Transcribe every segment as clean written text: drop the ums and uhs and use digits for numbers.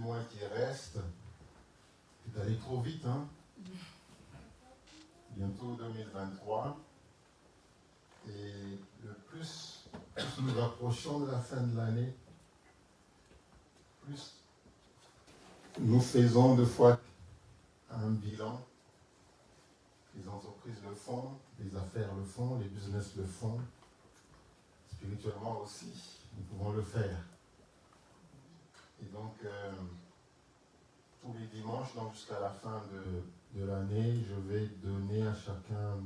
mois qui restent. C'est allé trop vite, hein? Bientôt 2023. Et le plus nous approchons de la fin de l'année, plus nous faisons deux fois un bilan. Les entreprises le font, les affaires le font, les business le font. Spirituellement aussi, nous pouvons le faire. Et donc, tous les dimanches, donc jusqu'à la fin de l'année, je vais donner à chacun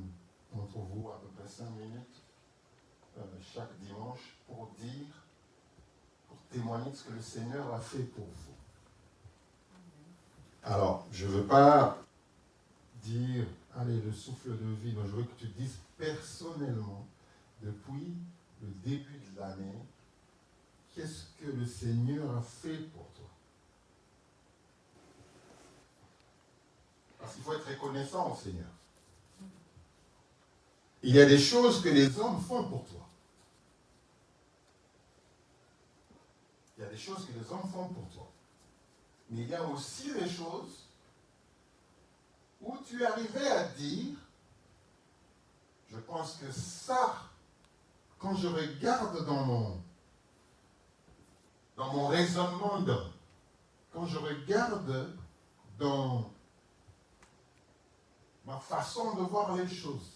d'entre vous à peu près 5 minutes chaque dimanche pour témoigner de ce que le Seigneur a fait pour vous. Alors, je ne veux pas dire, allez, le souffle de vie, mais je veux que tu dises personnellement, depuis le début de l'année, qu'est-ce que le Seigneur a fait pour toi? Parce qu'il faut être reconnaissant au Seigneur. Il y a des choses que les hommes font pour toi. Il y a des choses que les hommes font pour toi. Mais il y a aussi des choses où tu arrivais à dire, je pense que ça, quand je regarde dans mon raisonnement d'homme, quand je regarde dans ma façon de voir les choses,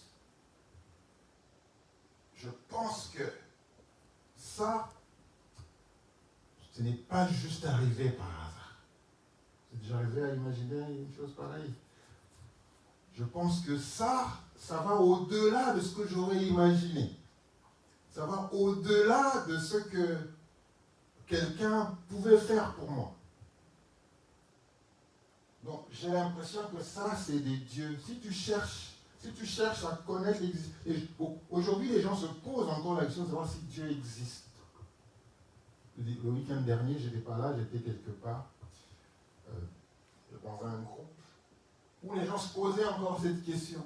je pense que ça, ce n'est pas juste arrivé par hasard. C'est déjà arrivé à imaginer une chose pareille. Je pense que ça va au-delà de ce que j'aurais imaginé. Ça va au-delà de ce que quelqu'un pouvait faire pour moi. Donc, j'ai l'impression que ça, c'est des dieux. Si tu cherches à connaître l'existence... Aujourd'hui, les gens se posent encore la question de savoir si Dieu existe. Le week-end dernier, je n'étais pas là, j'étais quelque part dans un groupe où les gens se posaient encore cette question.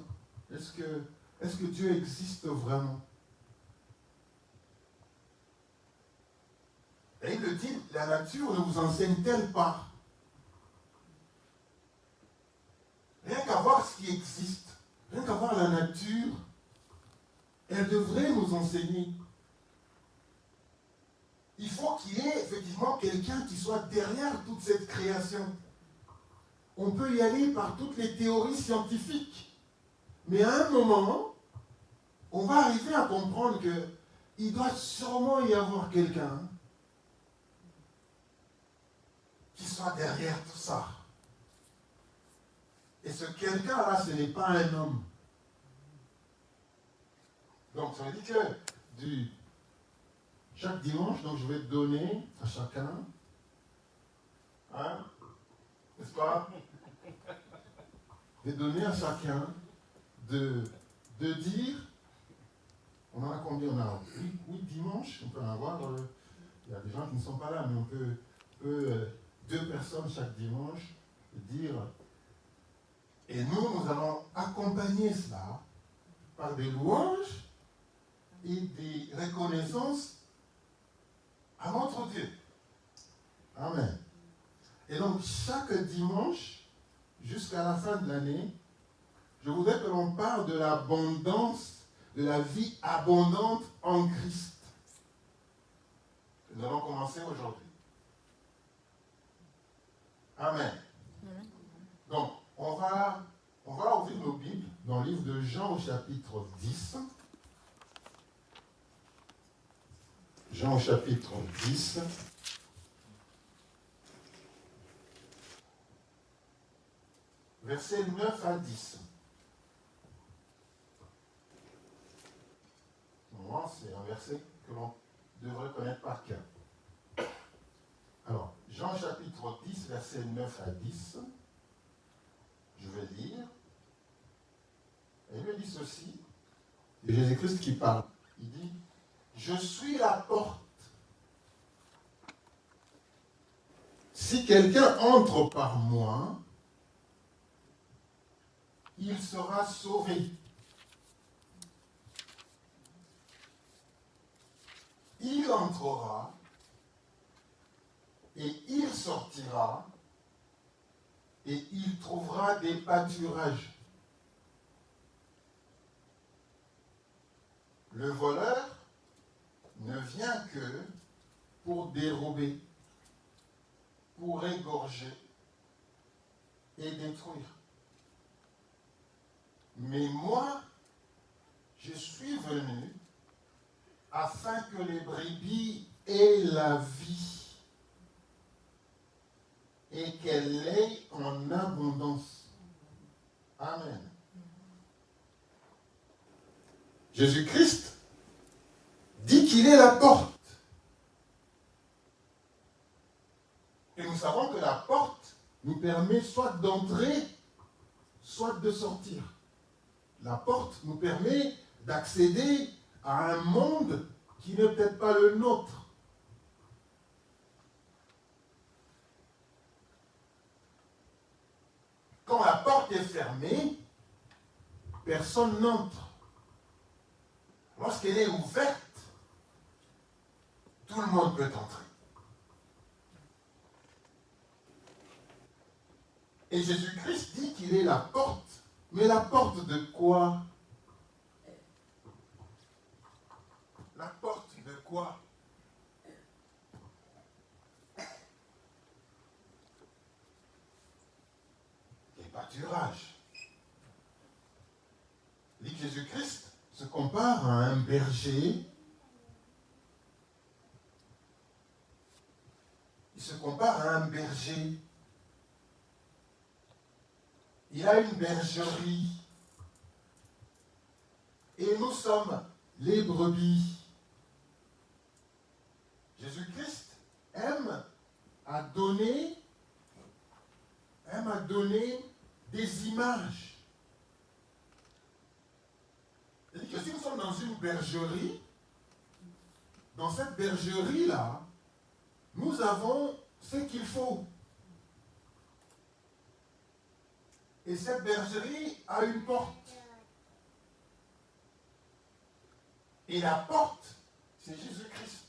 Est-ce que Dieu existe vraiment? Et il le dit, la nature ne vous enseigne-t-elle pas? Rien qu'à voir ce qui existe, rien qu'à voir la nature, elle devrait nous enseigner. Il faut qu'il y ait effectivement quelqu'un qui soit derrière toute cette création. On peut y aller par toutes les théories scientifiques. Mais à un moment, on va arriver à comprendre qu'il doit sûrement y avoir quelqu'un qui soit derrière tout ça. Et ce quelqu'un-là, ce n'est pas un homme. Donc, ça veut dire que chaque dimanche, donc, je vais donner à chacun, hein, n'est-ce pas? Je vais donner à chacun de dire, on en a combien? On a 8 dimanches, on peut en avoir, il y a des gens qui ne sont pas là, mais on peut 2 personnes chaque dimanche dire, et nous allons accompagner cela par des louanges et des reconnaissances à notre Dieu. Amen. Et donc, chaque dimanche, jusqu'à la fin de l'année, je voudrais que l'on parle de l'abondance, de la vie abondante en Christ. Nous allons commencer aujourd'hui. Amen. Donc, on va ouvrir nos Bibles dans le livre de Jean au chapitre 10. Jean au chapitre 10. Versets 9 à 10. C'est un verset que l'on devrait connaître par cœur. Alors, Jean chapitre 10, versets 9 à 10. Je vais lire. Et il me dit ceci. C'est Jésus-Christ qui parle. Il dit, je suis la porte. Si quelqu'un entre par moi, il sera sauvé. Il entrera et il sortira et il trouvera des pâturages. Le voleur ne vient que pour dérober, pour égorger et détruire. Mais moi, je suis venu afin que les brebis aient la vie et qu'elle l'ait en abondance. Amen. Jésus-Christ dit qu'il est la porte. Et nous savons que la porte nous permet soit d'entrer, soit de sortir. La porte nous permet d'accéder à un monde qui n'est peut-être pas le nôtre. Quand la porte est fermée, personne n'entre. Lorsqu'elle est ouverte, tout le monde peut entrer. Et Jésus-Christ dit qu'il est la porte. Mais la porte de quoi? La porte de quoi? Les pâturages. Dit que Jésus-Christ se compare à un berger. Il se compare à un berger. Il a une bergerie. Et nous sommes les brebis. Jésus-Christ aime à donner des images. C'est-à-dire que si nous sommes dans une bergerie, dans cette bergerie-là, nous avons ce qu'il faut. Et cette bergerie a une porte. Et la porte, c'est Jésus-Christ.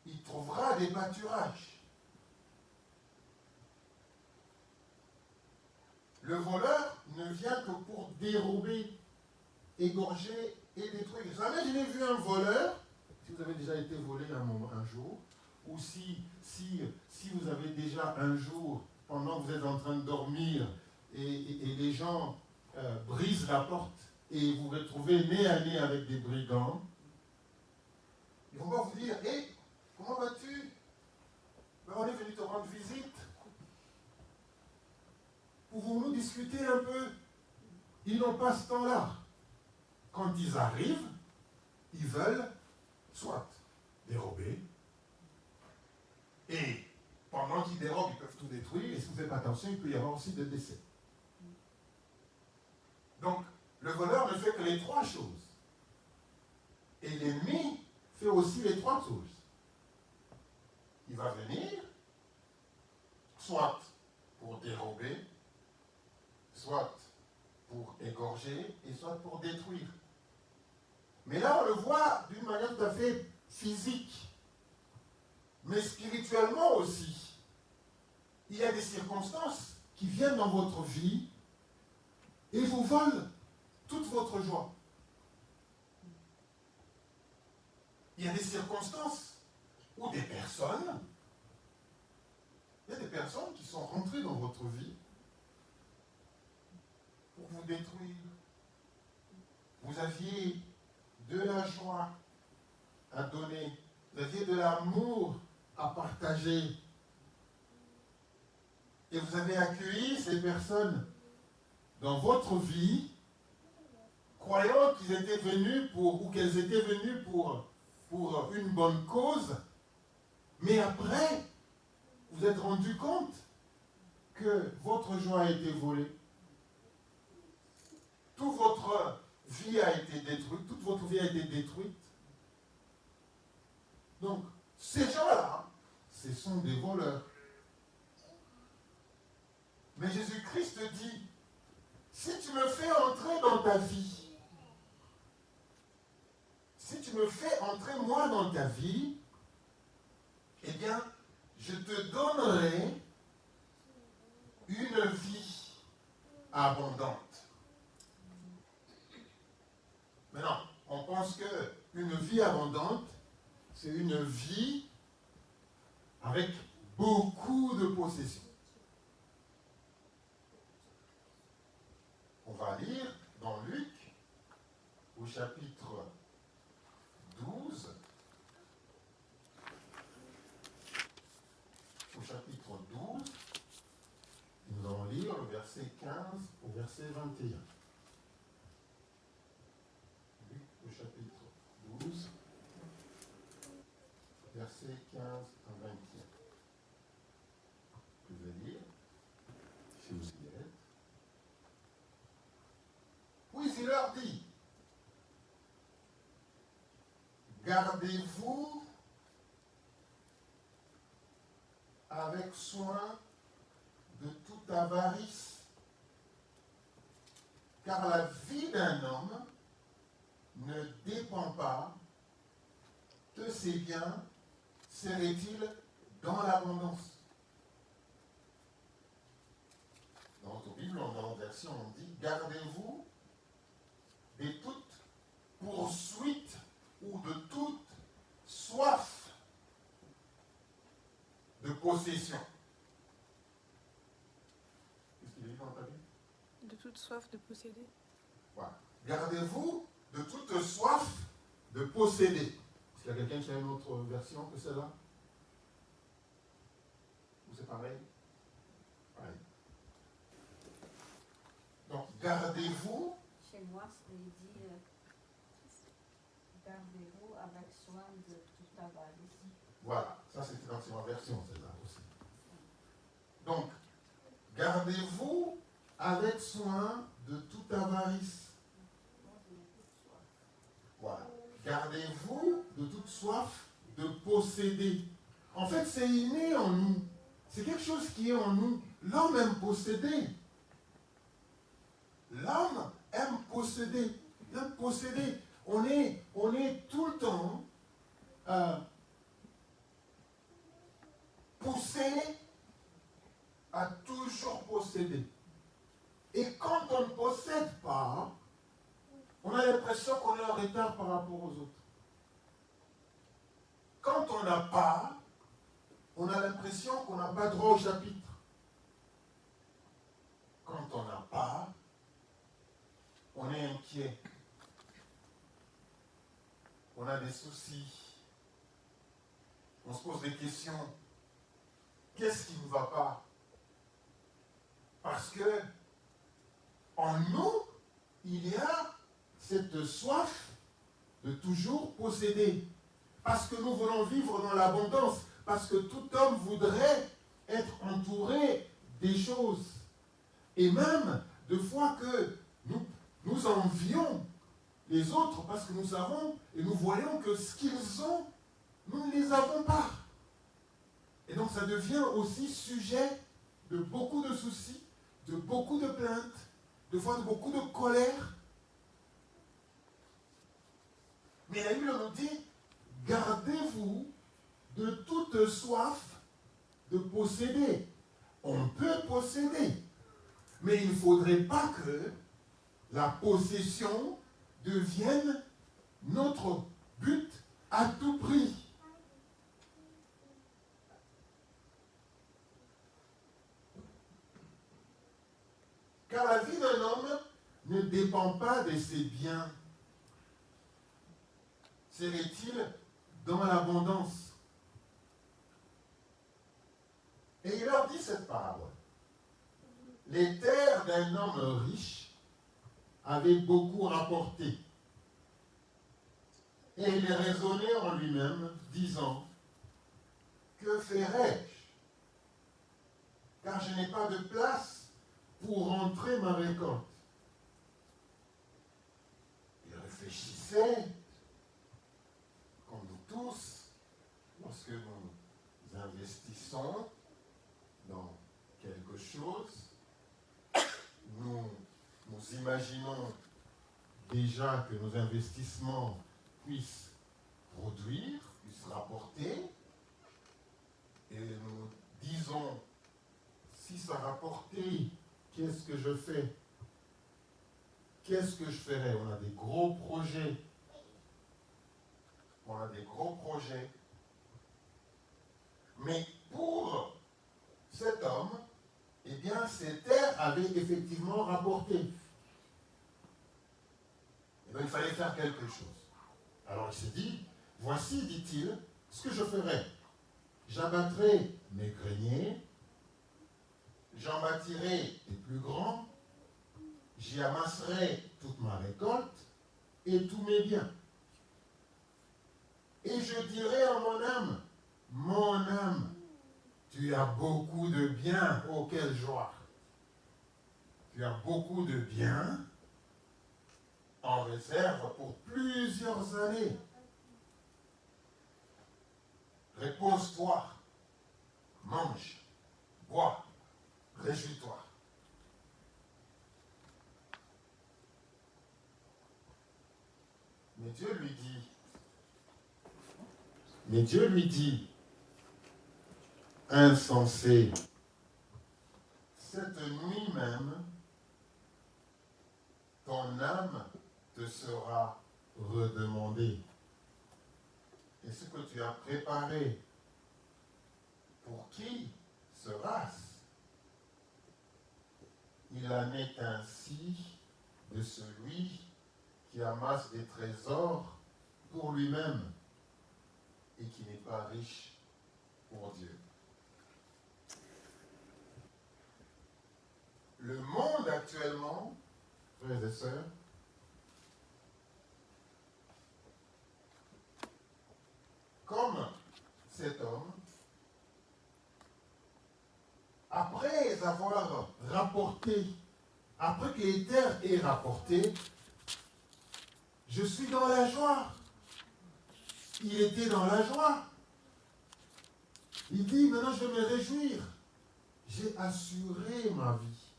Il trouvera des pâturages. Le voleur ne vient que pour dérober, égorger et détruire. Jamais je n'ai vu un voleur. Si vous avez déjà été volé un jour, ou si vous avez déjà un jour, pendant que vous êtes en train de dormir, et les gens brisent la porte, et vous vous retrouvez nez à nez avec des brigands, ils vont pas vous dire, « Hé, comment vas-tu? Ben, on est venu te rendre visite. Pouvons-nous discuter un peu ?» Ils n'ont pas ce temps-là. Quand ils arrivent, ils veulent soit dérober, et pendant qu'ils dérobent, ils peuvent tout détruire, et si vous ne faites pas attention, il peut y avoir aussi des décès. Donc, le voleur ne fait que les trois choses. Et l'ennemi fait aussi les trois choses. Il va venir, soit pour dérober, soit pour égorger, et soit pour détruire. Mais là, on le voit d'une manière tout à fait physique, mais spirituellement aussi. Il y a des circonstances qui viennent dans votre vie et vous volent toute votre joie. Il y a des circonstances où il y a des personnes qui sont rentrées dans votre vie pour vous détruire. Vous aviez de la joie à donner, vous aviez de l'amour à partager. Et vous avez accueilli ces personnes dans votre vie, croyant qu'ils étaient venus ou qu'elles étaient venues pour une bonne cause, mais après, vous êtes rendu compte que votre joie a été volée. Toute votre vie a été détruite, toute votre vie a été détruite. Donc, ces gens-là, ce sont des voleurs. Mais Jésus-Christ dit, si tu me fais entrer dans ta vie, tu me fais entrer moi dans ta vie, eh bien, je te donnerai une vie abondante. Maintenant, on pense qu'une vie abondante, c'est une vie avec beaucoup de possessions. On va lire dans Luc, au chapitre 12, nous allons lire le verset 15 au verset 21. Luc, au chapitre 12, verset 15 à 21. Je vais lire, si vous y êtes. Puis il leur dit, gardez-vous avec soin de toute avarice, car la vie d'un homme ne dépend pas de ses biens, serait-il dans l'abondance. Dans notre Bible, dans notre version, on dit, gardez-vous de toute poursuite ou de toute soif de possession. Qu'est-ce qu'il dit dans ta Bible? De toute soif de posséder. Voilà. Gardez-vous de toute soif de posséder. Est-ce qu'il y a quelqu'un qui a une autre version que celle-là? Ou c'est pareil? Pareil. Donc, gardez-vous. Chez moi, il dit gardez-vous avec soin de toute avarice. Voilà, ça c'était dans ma version, celle-là aussi. Donc, gardez-vous avec soin de toute avarice. Voilà. Gardez-vous de toute soif de posséder. En fait, c'est inné en nous. C'est quelque chose qui est en nous. L'homme aime posséder. L'homme aime posséder. Il aime posséder. On est tout le temps poussé à toujours posséder. Et quand on ne possède pas, on a l'impression qu'on est en retard par rapport aux autres. Quand on n'a pas, on a l'impression qu'on n'a pas droit au chapitre. Quand on n'a pas, on est inquiet. On a des soucis. On se pose des questions. Qu'est-ce qui ne va pas? Parce que en nous, il y a cette soif de toujours posséder. Parce que nous voulons vivre dans l'abondance. Parce que tout homme voudrait être entouré des choses. Et même, de fois que nous envions les autres, parce que nous savons et nous voyons que ce qu'ils ont, nous ne les avons pas. Et donc ça devient aussi sujet de beaucoup de soucis, de beaucoup de plaintes, de fois de beaucoup de colère. Mais la Bible nous dit, gardez-vous de toute soif de posséder. On peut posséder, mais il ne faudrait pas que la possession devienne notre but à tout prix. Car la vie d'un homme ne dépend pas de ses biens. Serait-il dans l'abondance? Et il leur dit cette parabole. Les terres d'un homme riche avaient beaucoup rapporté. Et il raisonnait en lui-même, disant, que ferai-je? Car je n'ai pas de place pour rentrer ma récolte. Il réfléchissait, comme nous tous, lorsque nous investissons dans quelque chose, nous imaginons déjà que nos investissements puissent produire, puisse rapporter. Et nous disons, si ça rapportait, qu'est-ce que je fais? Qu'est-ce que je ferais? On a des gros projets. On a des gros projets. Mais pour cet homme, eh bien, ces terres avaient effectivement rapporté. Et donc, il fallait faire quelque chose. Alors, il s'est dit, voici, dit-il, ce que je ferai. J'abattrai mes greniers, j'en bâtirai des plus grands, j'y amasserai toute ma récolte et tous mes biens. Et je dirai à mon âme, tu as beaucoup de biens, oh quelle joie. Tu as beaucoup de biens en réserve pour plusieurs années. Repose-toi, mange, bois, réjouis-toi. Mais Dieu lui dit, insensé, cette nuit même, ton âme te sera redemandée. Et ce que tu as préparé, pour qui sera-ce? Il en est ainsi de celui qui amasse des trésors pour lui-même et qui n'est pas riche pour Dieu. Le monde actuellement, frères et sœurs, comme cet homme, après avoir rapporté, après que les terres aient rapporté, je suis dans la joie. Il était dans la joie. Il dit, maintenant je vais me réjouir. J'ai assuré ma vie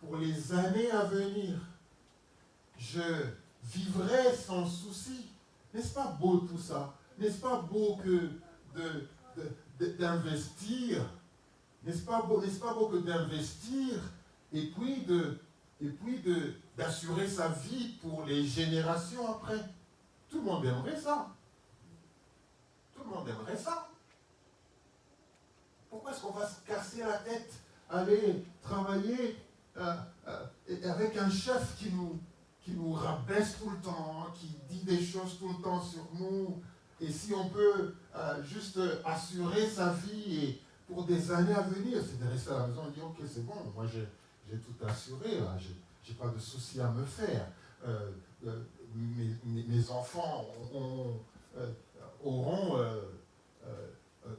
pour les années à venir. Je vivrai sans souci. N'est-ce pas beau tout ça? N'est-ce pas beau que d'investir? N'est-ce pas beau que d'investir et puis d'assurer sa vie pour les générations après? Tout le monde aimerait ça. Tout le monde aimerait ça. Pourquoi est-ce qu'on va se casser la tête, aller travailler avec un chef qui nous rabaisse tout le temps, qui dit des choses tout le temps sur nous, et si on peut juste assurer sa vie et pour des années à venir, c'est de rester à la maison et dire ok c'est bon, moi j'ai tout assuré, là, j'ai pas de soucis à me faire. Mes enfants auront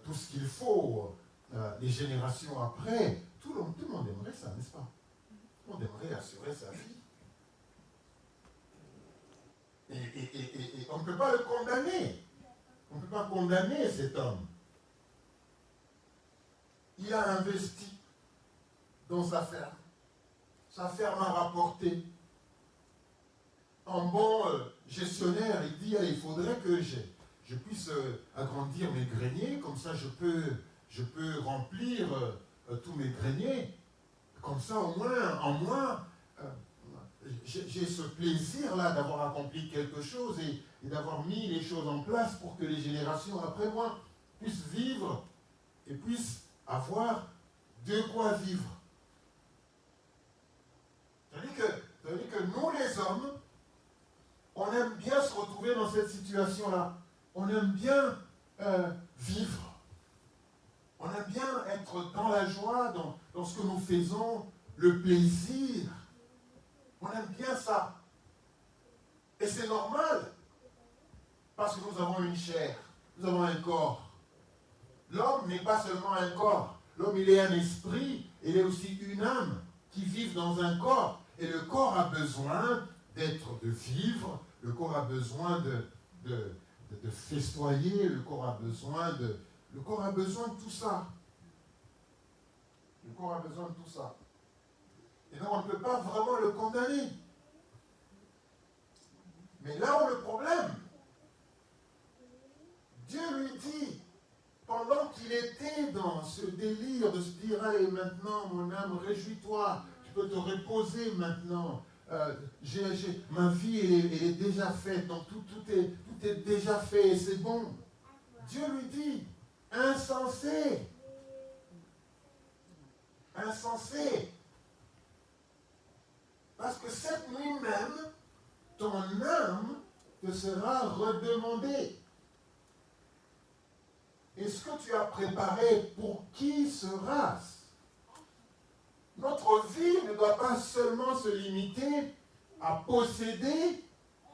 tout ce qu'il faut, les générations après. Tout le monde aimerait ça, n'est-ce pas? Tout le monde aimerait assurer sa vie. Et on ne peut pas le condamner. On ne peut pas condamner cet homme. Il a investi dans sa ferme. Sa ferme a rapporté. En bon gestionnaire, il dit, il faudrait que je puisse agrandir mes greniers, comme ça je peux remplir tous mes greniers. Comme ça, au moins, j'ai ce plaisir-là d'avoir accompli quelque chose et d'avoir mis les choses en place pour que les générations après moi puissent vivre et puissent avoir de quoi vivre. C'est-à-dire que nous, les hommes, on aime bien se retrouver dans cette situation-là. On aime bien vivre. On aime bien être dans la joie, dans ce que nous faisons, le plaisir. On aime bien ça. Et c'est normal. Parce que nous avons une chair. Nous avons un corps. L'homme n'est pas seulement un corps. L'homme, il est un esprit. Il est aussi une âme qui vit dans un corps. Et le corps a besoin de vivre. Le corps a besoin de festoyer. Le corps a besoin de tout ça. Le corps a besoin de tout ça. Et donc on ne peut pas vraiment le condamner. Mais là où le problème, et maintenant, mon âme, réjouis-toi. Tu peux te reposer maintenant. Ma vie, elle est déjà faite. Donc tout est déjà fait et c'est bon. Dieu lui dit, insensé. Insensé. Parce que cette nuit même, ton âme te sera redemandée. Et ce que tu as préparé, pour qui sera-ce? Notre vie ne doit pas seulement se limiter à posséder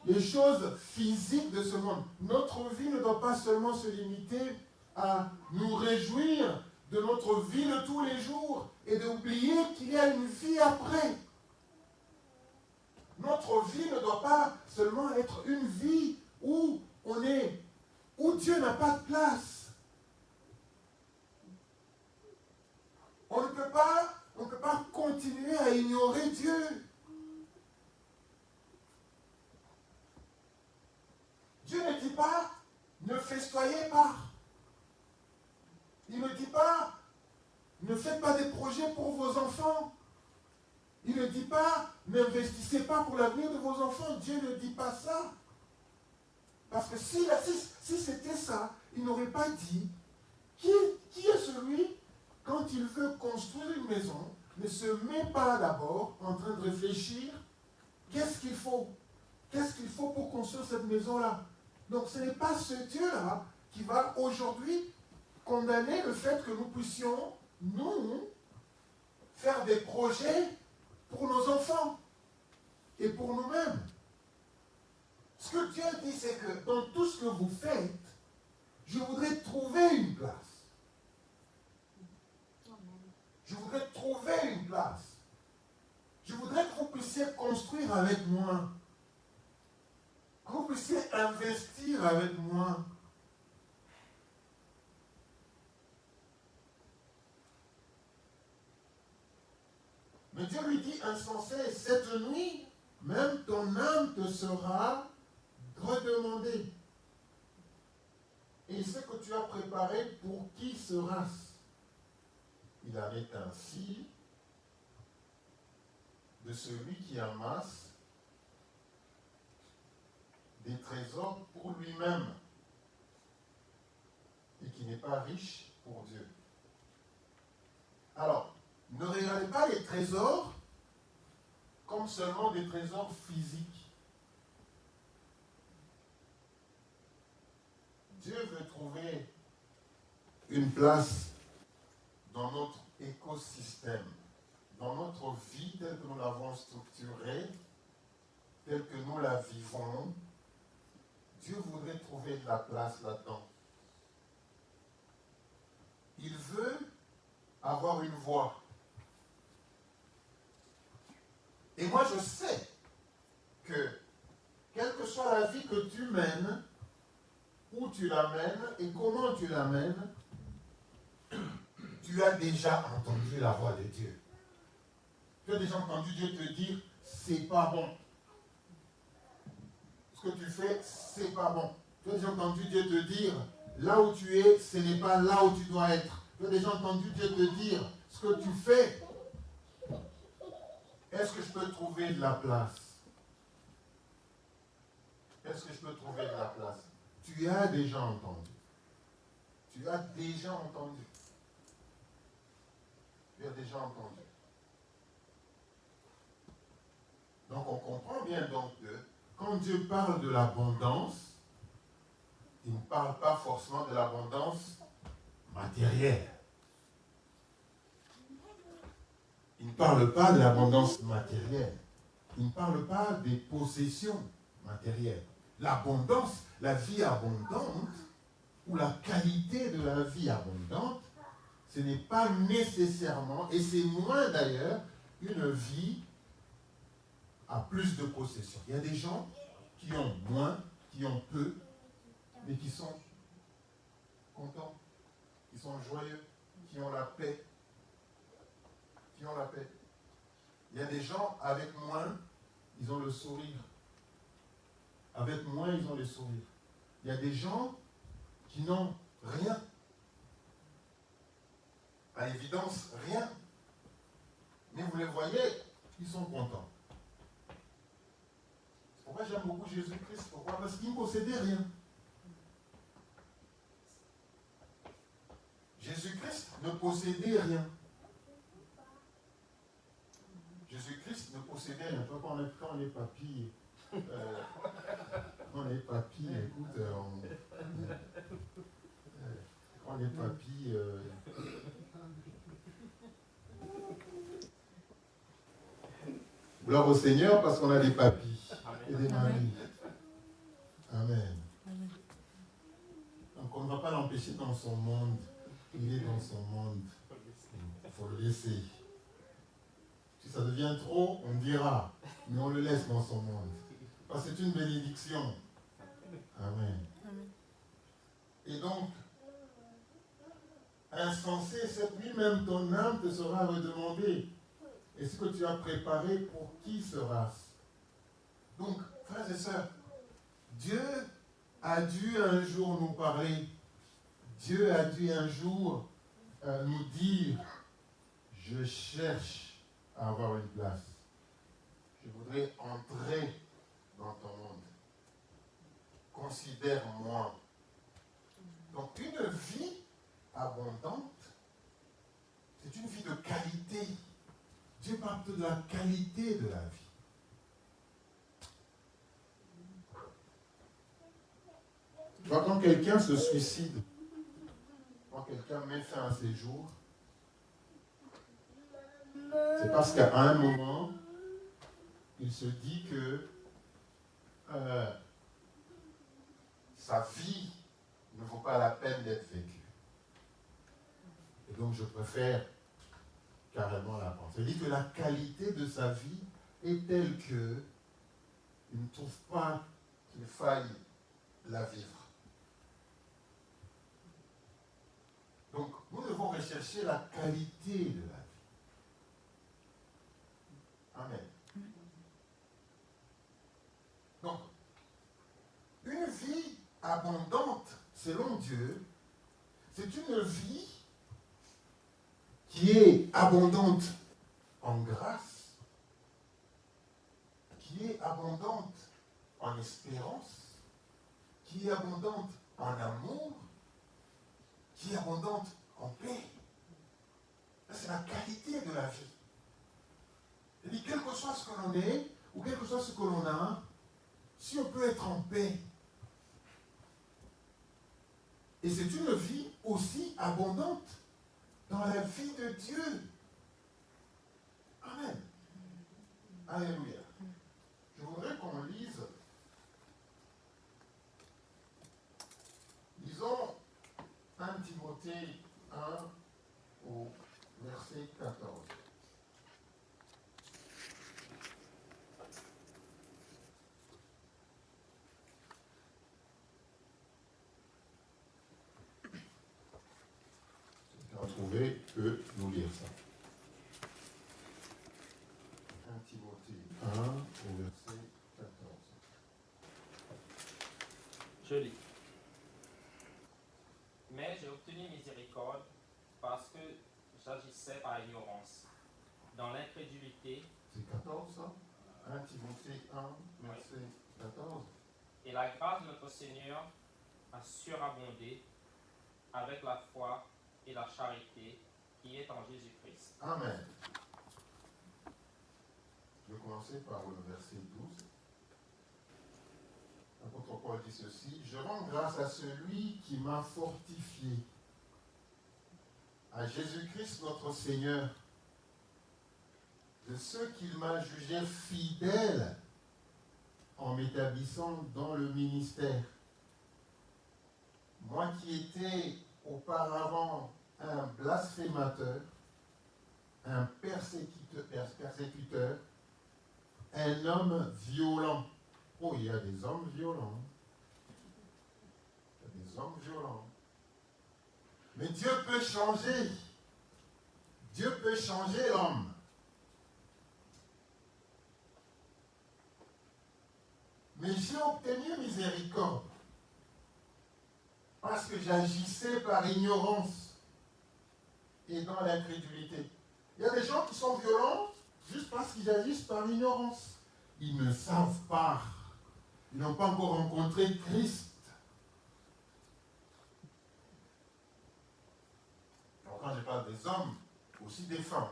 les choses physiques de ce monde. Notre vie ne doit pas seulement se limiter à nous réjouir de notre vie de tous les jours et d'oublier qu'il y a une vie après. Notre vie ne doit pas seulement être une vie où Dieu n'a pas de place. On ne peut pas continuer à ignorer Dieu. Dieu ne dit pas, ne festoyez pas. Il ne dit pas, ne faites pas des projets pour vos enfants. Il ne dit pas, n'investissez pas pour l'avenir de vos enfants. Dieu ne dit pas ça. Parce que si c'était ça, il n'aurait pas dit, qui est celui, quand il veut construire une maison, ne se met pas d'abord en train de réfléchir, qu'est-ce qu'il faut? Qu'est-ce qu'il faut pour construire cette maison-là? Donc ce n'est pas ce Dieu-là qui va aujourd'hui condamner le fait que nous puissions, nous, faire des projets pour nos enfants et pour nous-mêmes. Ce que Dieu dit, c'est que dans tout ce que vous faites, je voudrais trouver une place. Je voudrais trouver une place. Je voudrais que vous puissiez construire avec moi. Que vous puissiez investir avec moi. Mais Dieu lui dit, insensé, cette nuit, même ton âme te sera redemandée. Et ce que tu as préparé, pour qui sera-ce? Il en est ainsi de celui qui amasse des trésors pour lui-même et qui n'est pas riche pour Dieu. Alors, ne regardez pas les trésors comme seulement des trésors physiques. Dieu veut trouver une place dans notre écosystème, dans notre vie telle que nous l'avons structurée, telle que nous la vivons. Dieu voudrait trouver de la place là-dedans. Il veut avoir une voix. Et moi je sais que, quelle que soit la vie que tu mènes, où tu l'amènes et comment tu l'amènes, tu as déjà entendu la voix de Dieu. Tu as déjà entendu Dieu te dire, c'est pas bon. Ce que tu fais, c'est pas bon. Tu as déjà entendu Dieu te dire, là où tu es, ce n'est pas là où tu dois être. Tu as déjà entendu Dieu te dire, ce que tu fais, est-ce que je peux trouver de la place? Est-ce que je peux trouver de la place? Tu as déjà entendu. Tu as déjà entendu. Tu as déjà entendu. Donc on comprend bien donc que quand Dieu parle de l'abondance, il ne parle pas forcément de l'abondance matérielle. Il ne parle pas de l'abondance matérielle. Il ne parle pas des possessions matérielles. L'abondance, la vie abondante, ou la qualité de la vie abondante, ce n'est pas nécessairement, et c'est moins d'ailleurs, une vie à plus de possessions. Il y a des gens qui ont moins, qui ont peu, mais qui sont contents, qui sont joyeux, qui ont la paix. Qui ont la paix. Il y a des gens avec moins, ils ont le sourire. Avec moins, ils ont le sourire. Il y a des gens qui n'ont rien. À l'évidence, rien. Mais vous les voyez, ils sont contents. Pourquoi j'aime beaucoup Jésus-Christ? Pourquoi? Parce qu'il ne possédait rien. Jésus-Christ ne possédait rien. Jésus-Christ ne possédait rien. Quand on est papy, quand on est papy, écoute, quand on est papy, gloire au Seigneur parce qu'on a des papis et des mamies. Amen. Donc on ne va pas l'empêcher dans son monde. Il est dans son monde. Il faut le laisser. Si ça devient trop, on dira. Mais on le laisse dans son monde. Parce que c'est une bénédiction. Amen. Amen. Et donc, insensé, cette nuit même ton âme te sera redemandée. Est-ce que tu as préparé pour qui sera-ce? Donc, frères et sœurs, Dieu a dû un jour nous parler. Dieu a dû un jour nous dire, je cherche à avoir une place. Je voudrais entrer dans ton monde. Considère-moi. Donc, une vie abondante, c'est une vie de qualité. Dieu parle de la qualité de la vie. Quand quelqu'un se suicide, quand quelqu'un met fin à ses jours, c'est parce qu'à un moment, il se dit que sa vie ne vaut pas la peine d'être vécue. Et donc je préfère carrément la prendre. C'est-à-dire que la qualité de sa vie est telle que il ne trouve pas qu'il faille la vivre. Donc, nous devons rechercher la qualité de la vie. Amen. Donc, une vie abondante, selon Dieu, c'est une vie qui est abondante en grâce, qui est abondante en espérance, qui est abondante en amour, qui est abondante en paix. C'est la qualité de la vie. Et quel que soit ce que l'on est, ou quel que soit ce que l'on a, si on peut être en paix, et c'est une vie aussi abondante dans la vie de Dieu. Amen. Alléluia. Je voudrais qu'on lise, disons, 1 Timothée 1 au verset 14. Trouver que nous lire ça. 1 Timothée 1 au verset 14. Je lis. Mais j'ai obtenu miséricorde parce que j'agissais par ignorance, dans l'incrédulité. C'est 14 ça? 1 Timothée 1, verset 14. Et la grâce de notre Seigneur a surabondé avec la foi et la charité qui est en Jésus-Christ. Amen. Je vais commencer par le verset 12. L'apôtre Paul dit ceci: je rends grâce à celui qui m'a fortifié, à Jésus-Christ notre Seigneur, de ce qu'il m'a jugé fidèle en m'établissant dans le ministère. Moi qui étais auparavant un blasphémateur, un persécuteur, un homme violent. Oh, il y a des hommes violents. Il y a des hommes violents. Mais Dieu peut changer. Dieu peut changer l'homme. Mais j'ai obtenu miséricorde parce que j'agissais par ignorance. et dans l'incrédulité. Il y a des gens qui sont violents juste parce qu'ils agissent par ignorance. Ils ne savent pas. Ils n'ont pas encore rencontré Christ. Alors quand je parle des hommes, aussi des femmes.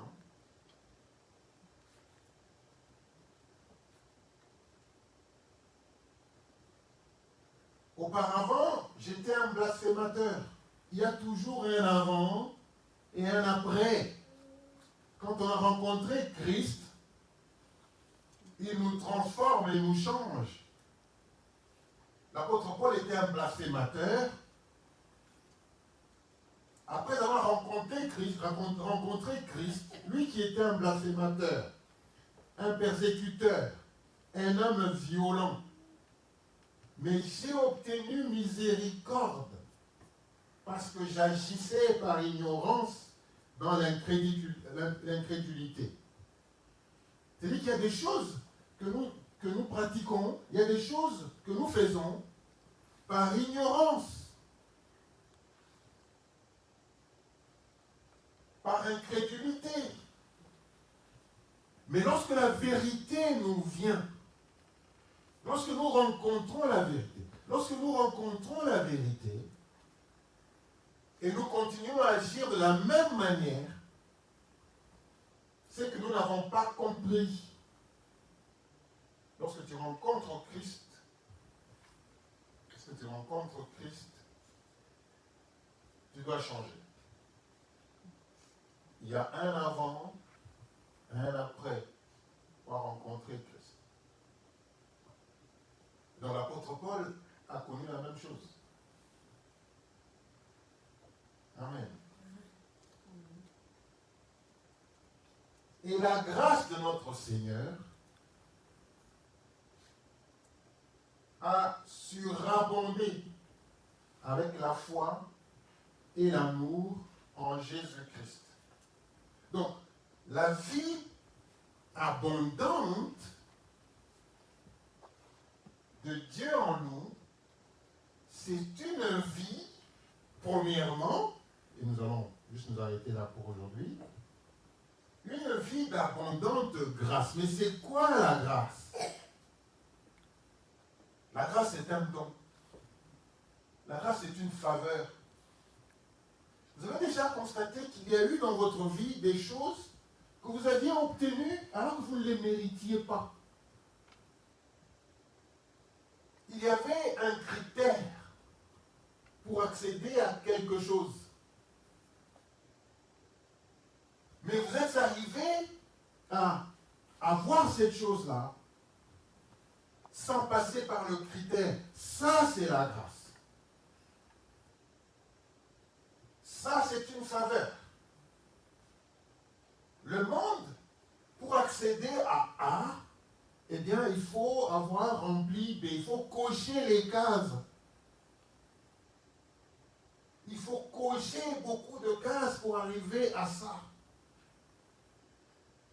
Auparavant, j'étais un blasphémateur. Il y a toujours un avant et un après. Quand on a rencontré Christ, il nous transforme et nous change. L'apôtre Paul était un blasphémateur. Après avoir rencontré Christ, lui qui était un blasphémateur, un persécuteur, un homme violent, mais j'ai obtenu miséricorde parce que j'agissais par ignorance dans l'incrédulité. C'est-à-dire qu'il y a des choses que nous pratiquons, il y a des choses que nous faisons par ignorance, par incrédulité. Mais lorsque la vérité nous vient, lorsque nous rencontrons la vérité, et nous continuons à agir de la même manière, c'est que nous n'avons pas compris. Lorsque tu rencontres Christ, tu dois changer. Il y a un avant, un après pour rencontrer Christ. Donc l'apôtre Paul a connu la même chose. Amen. Et la grâce de notre Seigneur a surabondé avec la foi et l'amour en Jésus-Christ. Donc, la vie abondante de Dieu en nous, c'est une vie, premièrement, et nous allons juste nous arrêter là pour aujourd'hui, une vie d'abondante grâce. Mais c'est quoi la grâce? La grâce est un don. La grâce est une faveur. Vous avez déjà constaté qu'il y a eu dans votre vie des choses que vous aviez obtenues alors que vous ne les méritiez pas. Il y avait un critère pour accéder à quelque chose. Mais vous êtes arrivé à avoir cette chose-là sans passer par le critère. Ça, c'est la grâce. Ça, c'est une faveur. Le monde, pour accéder à A, eh bien, il faut avoir rempli B. Il faut cocher les cases. Il faut cocher beaucoup de cases pour arriver à ça.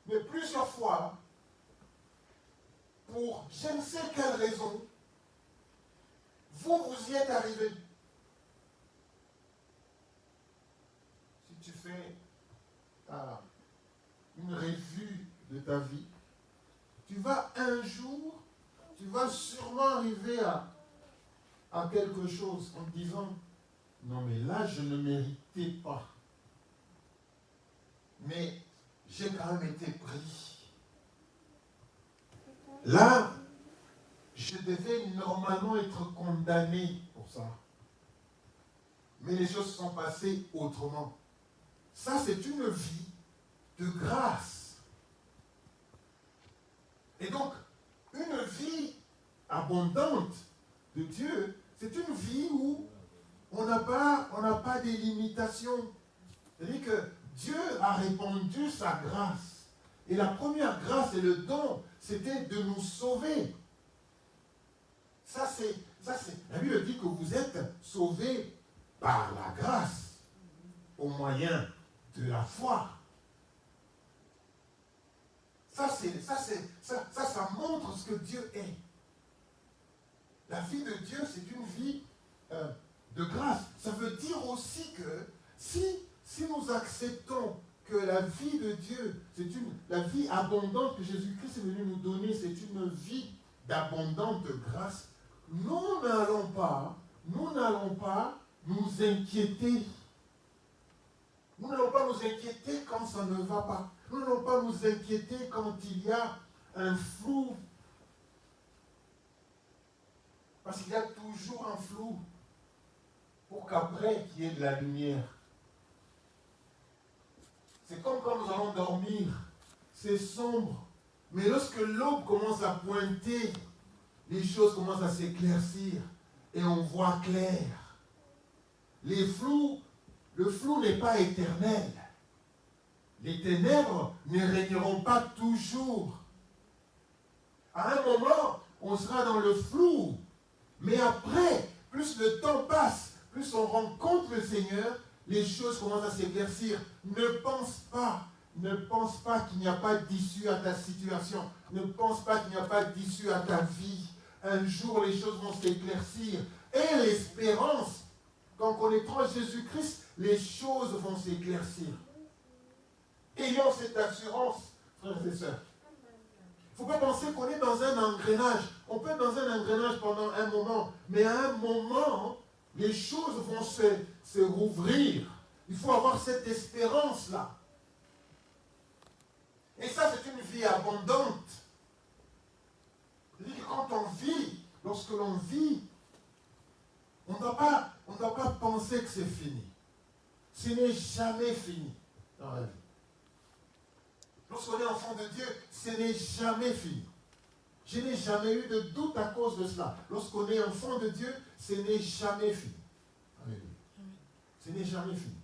Mais plusieurs fois, pour je ne sais quelle raison, vous y êtes arrivé. Si tu fais une revue de ta vie, tu vas un jour, tu vas sûrement arriver à quelque chose en te disant, non mais là je ne méritais pas. Mais j'ai quand même été pris. Là, je devais normalement être condamné pour ça. Mais les choses sont passées autrement. Ça, c'est une vie de grâce. Et donc, une vie abondante de Dieu, c'est une vie où on n'a pas des limitations. C'est-à-dire que Dieu a répandu sa grâce. Et la première grâce et le don, c'était de nous sauver. La Bible dit que vous êtes sauvés par la grâce, au moyen de la foi. Ça montre ce que Dieu est. La vie de Dieu, c'est une vie de grâce. Ça veut dire aussi que si si nous acceptons que la vie de Dieu, la vie abondante que Jésus-Christ est venu nous donner, c'est une vie d'abondante grâce, nous n'allons pas nous inquiéter. Nous n'allons pas nous inquiéter quand ça ne va pas. Nous n'allons pas nous inquiéter quand il y a un flou. Parce qu'il y a toujours un flou pour qu'après qu'il y ait de la lumière. C'est comme quand nous allons dormir. C'est sombre. Mais lorsque l'aube commence à pointer, les choses commencent à s'éclaircir et on voit clair. Le flou n'est pas éternel. Les ténèbres ne régneront pas toujours. À un moment, on sera dans le flou. Mais après, plus le temps passe, plus on rencontre le Seigneur, les choses commencent à s'éclaircir. Ne pense pas qu'il n'y a pas d'issue à ta situation. Ne pense pas qu'il n'y a pas d'issue à ta vie. Un jour, les choses vont s'éclaircir. Et l'espérance, quand on connaîtra Jésus-Christ, les choses vont s'éclaircir. Ayons cette assurance, frères et sœurs. Il ne faut pas penser qu'on est dans un engrenage. On peut être dans un engrenage pendant un moment, mais à un moment, les choses vont se rouvrir. Il faut avoir cette espérance-là. Et ça, c'est une vie abondante. C'est-à-dire que quand on vit, lorsque l'on vit, on ne doit pas penser que c'est fini. Ce n'est jamais fini dans la vie. Lorsqu'on est enfant de Dieu, ce n'est jamais fini. Je n'ai jamais eu de doute à cause de cela. Lorsqu'on est enfant de Dieu, ce n'est jamais fini. Alléluia. Ce n'est jamais fini.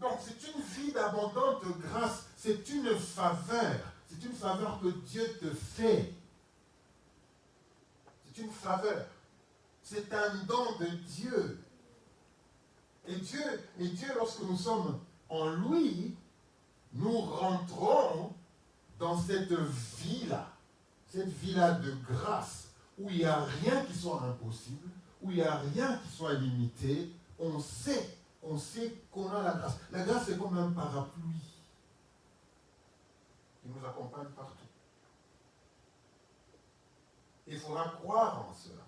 Donc, c'est une vie d'abondante grâce. C'est une faveur. C'est une faveur que Dieu te fait. C'est une faveur. C'est un don de Dieu. Et Dieu, lorsque nous sommes en lui, nous rentrons dans cette vie-là de grâce, où il n'y a rien qui soit impossible, où il n'y a rien qui soit limité. On sait qu'on a la grâce. La grâce, c'est comme un parapluie qui nous accompagne partout. Il faudra croire en cela.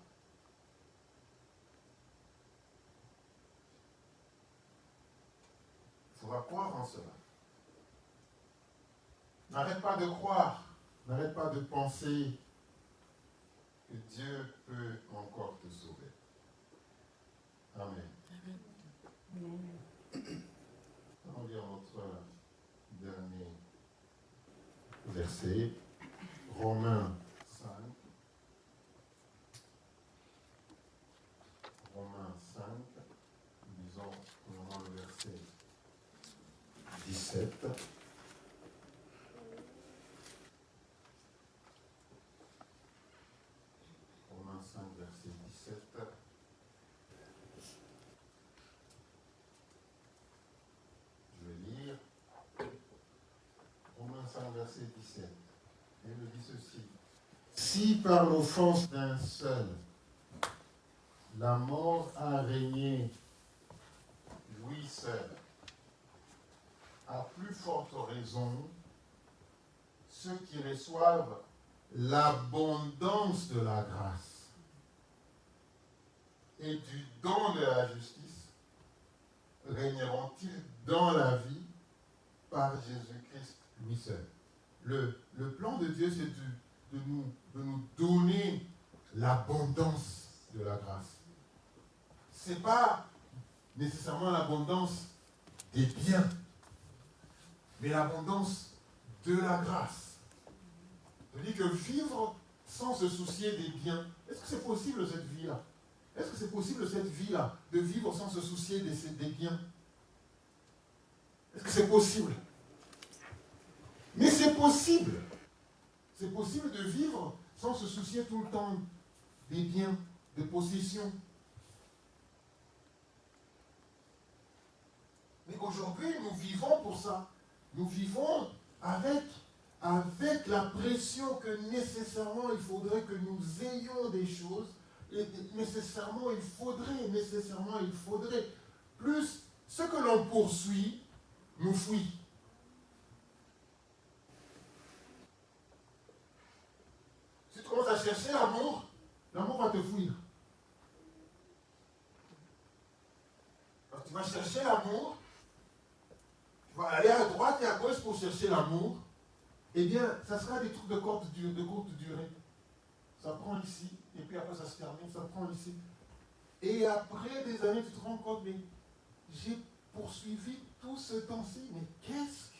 Il faudra croire en cela. N'arrête pas de croire. N'arrête pas de penser que Dieu peut encore te sauver. Amen. On va lire notre dernier verset. Romains 5. Romains 5. Lisons premièrement le verset 17. Romains 5, verset 17. Je vais lire. Romains 5, verset 17. Et il me dit ceci. Si par l'offense d'un seul, la mort a régné, lui seul, à plus forte raison, ceux qui reçoivent l'abondance de la grâce et du don de la justice régneront-ils dans la vie par Jésus-Christ lui seul. Le plan de Dieu, c'est de nous donner l'abondance de la grâce. Ce n'est pas nécessairement l'abondance des biens, mais l'abondance de la grâce. C'est-à-dire que vivre sans se soucier des biens, est-ce que c'est possible cette vie-là? Est-ce que c'est possible cette vie-là, de vivre sans se soucier des biens? Est-ce que c'est possible? Mais c'est possible. C'est possible de vivre sans se soucier tout le temps des biens, des possessions. Mais aujourd'hui, nous vivons pour ça. Nous vivons avec la pression que nécessairement il faudrait que nous ayons des choses nécessairement il faudrait. Plus ce que l'on poursuit nous fuit. Si tu commences à chercher l'amour va te fuir. Quand tu vas chercher l'amour, tu vas aller à droite et à gauche pour chercher l'amour, eh bien, ça sera des trucs de courte durée. Ça prend ici, et puis après ça se termine, ça prend ici. Et après des années, tu te rends compte, mais j'ai poursuivi tout ce temps-ci, mais qu'est-ce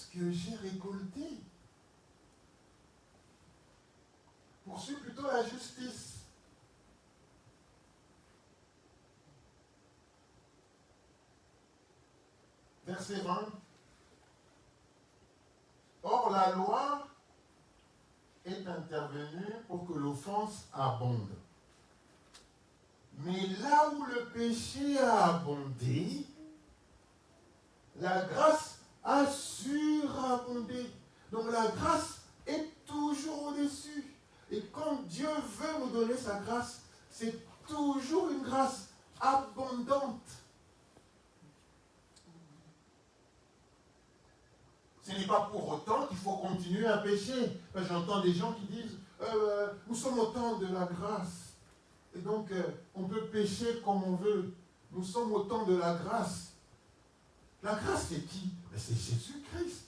que j'ai récolté? Poursuis plutôt la justice. Verset 20. Or, la loi est intervenue pour que l'offense abonde. Mais là où le péché a abondé, la grâce a surabondé. Donc la grâce est toujours au-dessus. Et quand Dieu veut nous donner sa grâce, c'est toujours une grâce abondante. Ce n'est pas pour autant qu'il faut continuer à pécher. J'entends des gens qui disent nous sommes au temps de la grâce. Et donc, on peut pécher comme on veut. Nous sommes au temps de la grâce. La grâce, c'est qui? C'est Jésus-Christ.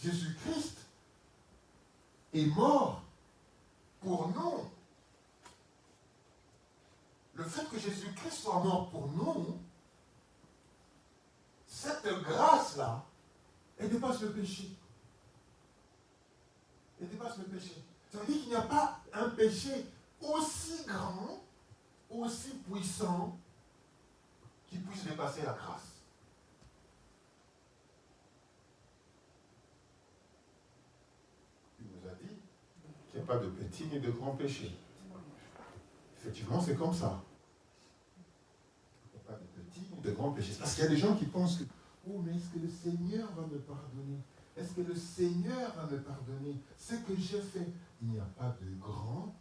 Jésus-Christ est mort pour nous. Le fait que Jésus-Christ soit mort pour nous, cette grâce-là, elle dépasse le péché. Elle dépasse le péché. Ça veut dire qu'il n'y a pas un péché aussi grand, aussi puissant, qui puisse dépasser la grâce. Il nous a dit qu'il n'y a pas de petit ni de grand péché. Effectivement, c'est comme ça. Il n'y a pas de petit ni de grand péché. Parce qu'il y a des gens qui pensent que oh, mais est-ce que le Seigneur va me pardonner? Est-ce que le Seigneur va me pardonner ce que j'ai fait? Il n'y a pas de grand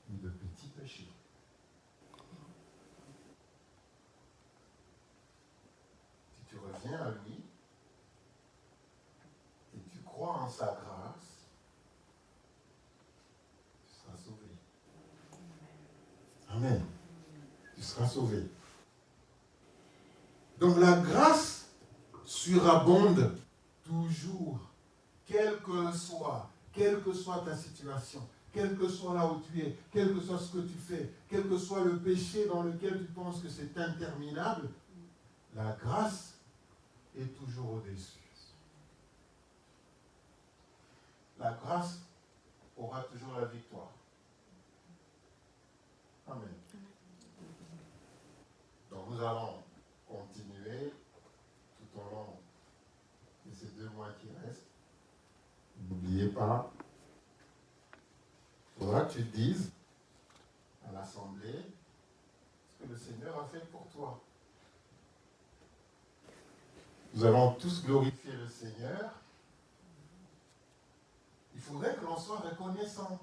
ni de petit péché. Si tu reviens à lui et tu crois en sa grâce, tu seras sauvé. Amen. Tu seras sauvé. Donc la grâce surabonde toujours, quelle que soit ta situation, quelle que soit là où tu es, quel que soit ce que tu fais, quel que soit le péché dans lequel tu penses que c'est interminable, la grâce est toujours au-dessus. La grâce aura toujours la victoire. Amen. Donc nous allons continuer tout au long de ces 2 mois qui restent. N'oubliez pas, il faudra que tu te dises à l'assemblée ce que le Seigneur a fait pour toi. Nous allons tous glorifier le Seigneur. Il faudrait que l'on soit reconnaissant.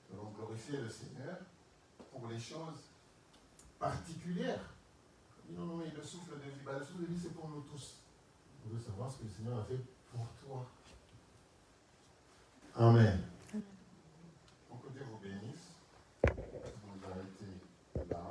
Nous allons glorifier le Seigneur pour les choses particulières. Non, mais le souffle de vie, le souffle de vie, c'est pour nous tous. On veut savoir ce que le Seigneur a fait pour toi. Amen.